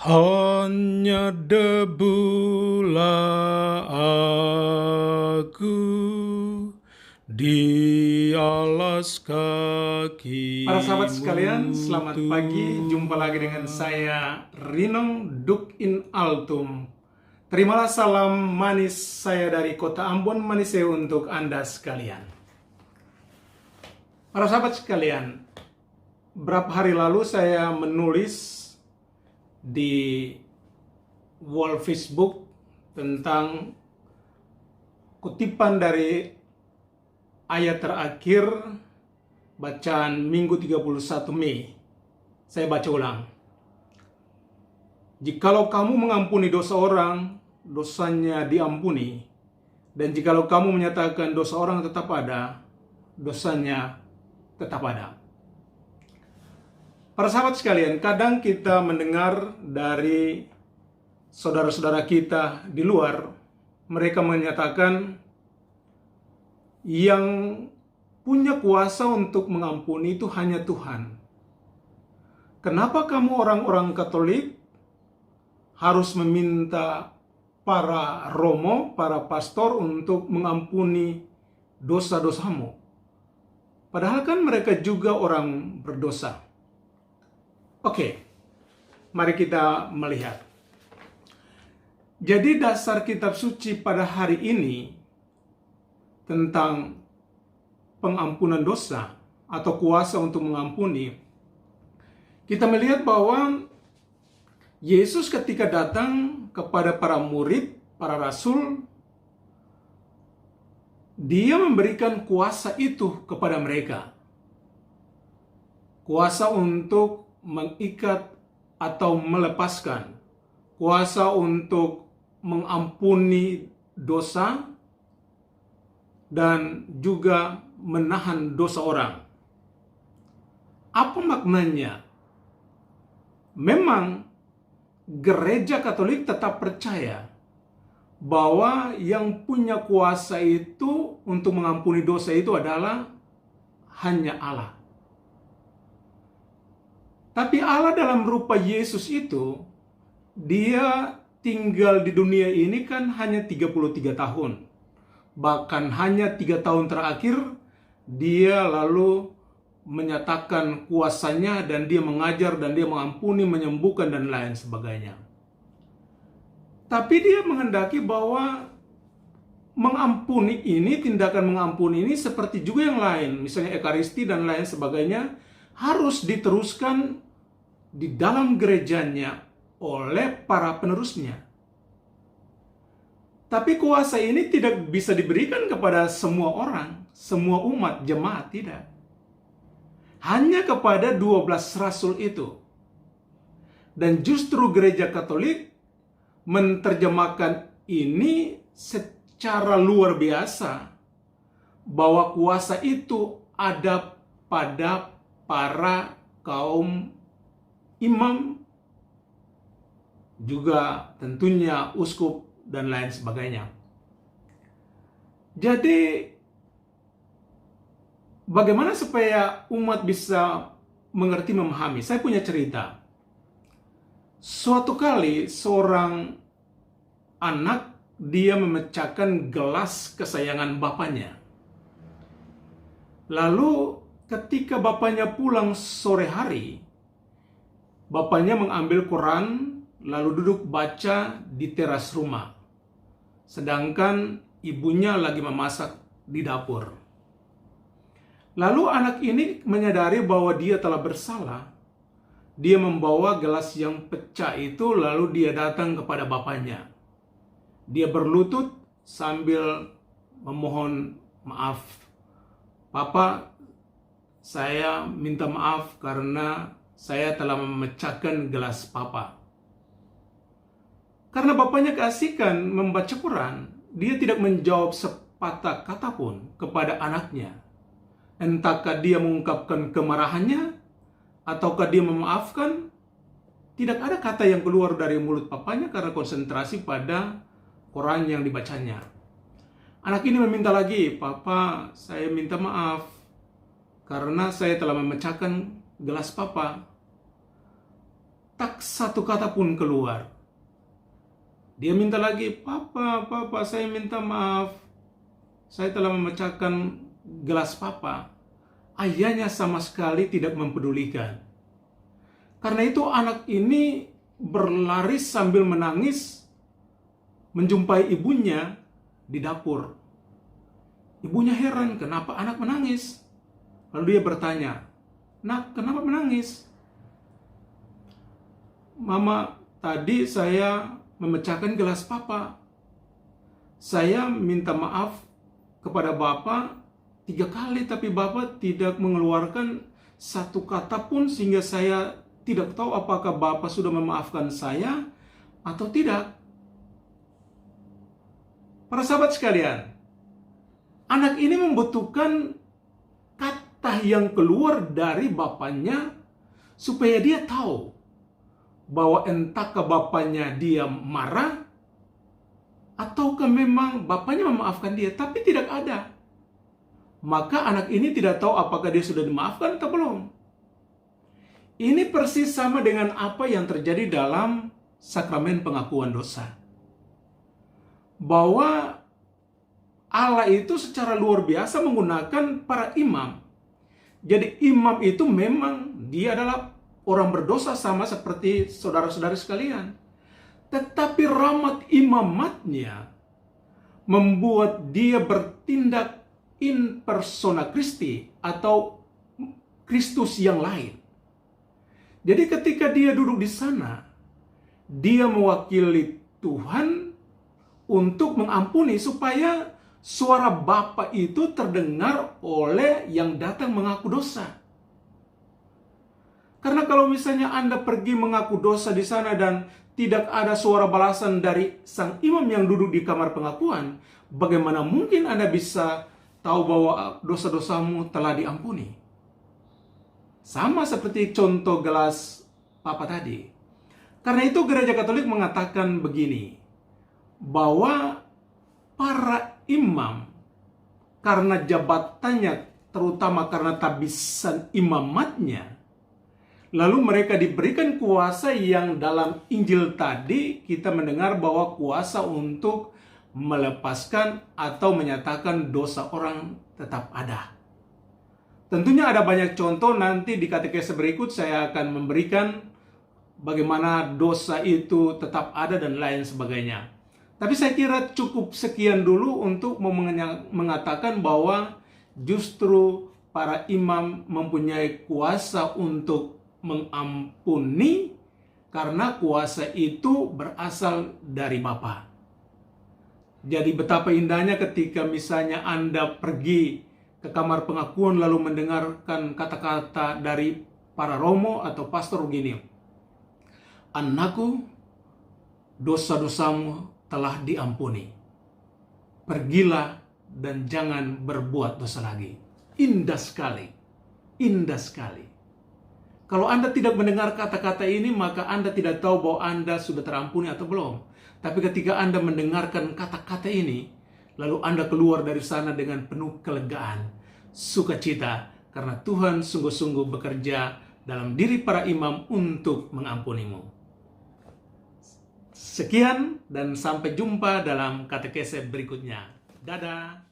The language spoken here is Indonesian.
Hanya debulah aku di alas Para sahabat kakimu sekalian, selamat pagi. Jumpa lagi dengan saya, Rinong Duk in Altum. Terimalah salam manis saya dari kota Ambon, Manise untuk Anda sekalian. Para sahabat sekalian, berapa hari lalu saya menulis di wall Facebook tentang kutipan dari ayat terakhir bacaan Minggu 31 Mei. Saya baca ulang. Jikalau kamu mengampuni dosa orang, dosanya diampuni. Dan jikalau kamu menyatakan dosa orang tetap ada, dosanya tetap ada. Para sahabat sekalian, kadang kita mendengar dari saudara-saudara kita di luar, mereka menyatakan yang punya kuasa untuk mengampuni itu hanya Tuhan. Kenapa kamu orang-orang Katolik harus meminta para romo, para pastor untuk mengampuni dosa-dosamu? Padahal kan mereka juga orang berdosa. Oke, mari kita melihat. Jadi dasar kitab suci pada hari ini tentang pengampunan dosa atau kuasa untuk mengampuni, kita melihat bahwa Yesus ketika datang kepada para murid, para rasul, dia memberikan kuasa itu kepada mereka. Kuasa untuk mengikat atau melepaskan, kuasa untuk mengampuni dosa, dan juga menahan dosa orang. Apa maknanya? Memang Gereja Katolik tetap percaya bahwa yang punya kuasa itu untuk mengampuni dosa itu adalah hanya Allah. Tapi Allah dalam rupa Yesus itu, dia tinggal di dunia ini kan hanya 33 tahun. Bahkan hanya 3 tahun terakhir, dia lalu menyatakan kuasanya dan dia mengajar dan dia mengampuni, menyembuhkan dan lain sebagainya. Tapi dia menghendaki bahwa mengampuni ini, tindakan mengampuni ini seperti juga yang lain, misalnya Ekaristi dan lain sebagainya, harus diteruskan di dalam gerejanya oleh para penerusnya. Tapi kuasa ini tidak bisa diberikan kepada semua orang, semua umat, jemaat, tidak. Hanya kepada 12 rasul itu. Dan justru gereja Katolik menerjemahkan ini secara luar biasa, bahwa kuasa itu ada pada para kaum imam, juga tentunya uskup dan lain sebagainya. Jadi bagaimana supaya umat bisa mengerti, memahami? Saya punya cerita. Suatu kali seorang anak, dia memecahkan gelas kesayangan bapaknya. Lalu ketika bapaknya pulang sore hari, bapaknya mengambil koran lalu duduk baca di teras rumah. Sedangkan ibunya lagi memasak di dapur. Lalu anak ini menyadari bahwa dia telah bersalah. Dia membawa gelas yang pecah itu lalu dia datang kepada bapaknya. Dia berlutut sambil memohon maaf. Papa, saya minta maaf karena saya telah memecahkan gelas papa. Karena bapaknya keasikan membaca Quran, dia tidak menjawab sepatah kata pun kepada anaknya. Entahkah dia mengungkapkan kemarahannya, ataukah dia memaafkan, tidak ada kata yang keluar dari mulut papanya karena konsentrasi pada Quran yang dibacanya. Anak ini meminta lagi, Papa, saya minta maaf karena saya telah memecahkan gelas papa. tak satu kata pun keluar. Dia minta lagi, "Papa, papa, saya minta maaf. Saya telah memecahkan gelas papa." Ayahnya sama sekali tidak mempedulikan. Karena itu anak ini berlari sambil menangis menjumpai ibunya di dapur. Ibunya heran kenapa anak menangis. Lalu dia bertanya, "Nak, kenapa menangis?" "Mama, tadi saya memecahkan gelas papa. Saya minta maaf kepada bapak 3 kali, tapi bapak tidak mengeluarkan satu kata pun sehingga saya tidak tahu apakah bapak sudah memaafkan saya atau tidak." Para sahabat sekalian, anak ini membutuhkan kata yang keluar dari bapaknya supaya dia tahu bahwa entahkah bapaknya dia marah ataukah memang bapaknya memaafkan dia, tapi tidak ada. Maka anak ini tidak tahu apakah dia sudah dimaafkan atau belum. Ini persis sama dengan apa yang terjadi dalam sakramen pengakuan dosa. Bahwa Allah itu secara luar biasa menggunakan para imam. Jadi imam itu memang dia adalah orang berdosa sama seperti saudara-saudari sekalian. Tetapi rahmat imamatnya membuat dia bertindak in persona Christi atau Kristus yang lain. Jadi ketika dia duduk di sana, dia mewakili Tuhan untuk mengampuni supaya suara Bapa itu terdengar oleh yang datang mengaku dosa. Karena kalau misalnya Anda pergi mengaku dosa di sana dan tidak ada suara balasan dari sang imam yang duduk di kamar pengakuan, bagaimana mungkin Anda bisa tahu bahwa dosa-dosamu telah diampuni? Sama seperti contoh gelas papa tadi. Karena itu gereja Katolik mengatakan begini, bahwa para imam karena jabatannya, terutama karena tabisan imamatnya, lalu mereka diberikan kuasa yang dalam Injil tadi kita mendengar bahwa kuasa untuk melepaskan atau menyatakan dosa orang tetap ada. Tentunya ada banyak contoh, nanti di katekese berikut saya akan memberikan bagaimana dosa itu tetap ada dan lain sebagainya. Tapi saya kira cukup sekian dulu untuk mengatakan bahwa justru para imam mempunyai kuasa untuk mengampuni karena kuasa itu berasal dari Bapa. Jadi betapa indahnya ketika misalnya Anda pergi ke kamar pengakuan lalu mendengarkan kata-kata dari para romo atau pastor begini, "Anakku, dosa-dosamu telah diampuni. Pergilah dan jangan berbuat dosa lagi." Indah sekali. Indah sekali. Kalau Anda tidak mendengar kata-kata ini, maka Anda tidak tahu bahwa Anda sudah terampuni atau belum. Tapi ketika Anda mendengarkan kata-kata ini, lalu Anda keluar dari sana dengan penuh kelegaan, sukacita, karena Tuhan sungguh-sungguh bekerja dalam diri para imam untuk mengampunimu. Sekian dan sampai jumpa dalam katekese berikutnya. Dadah.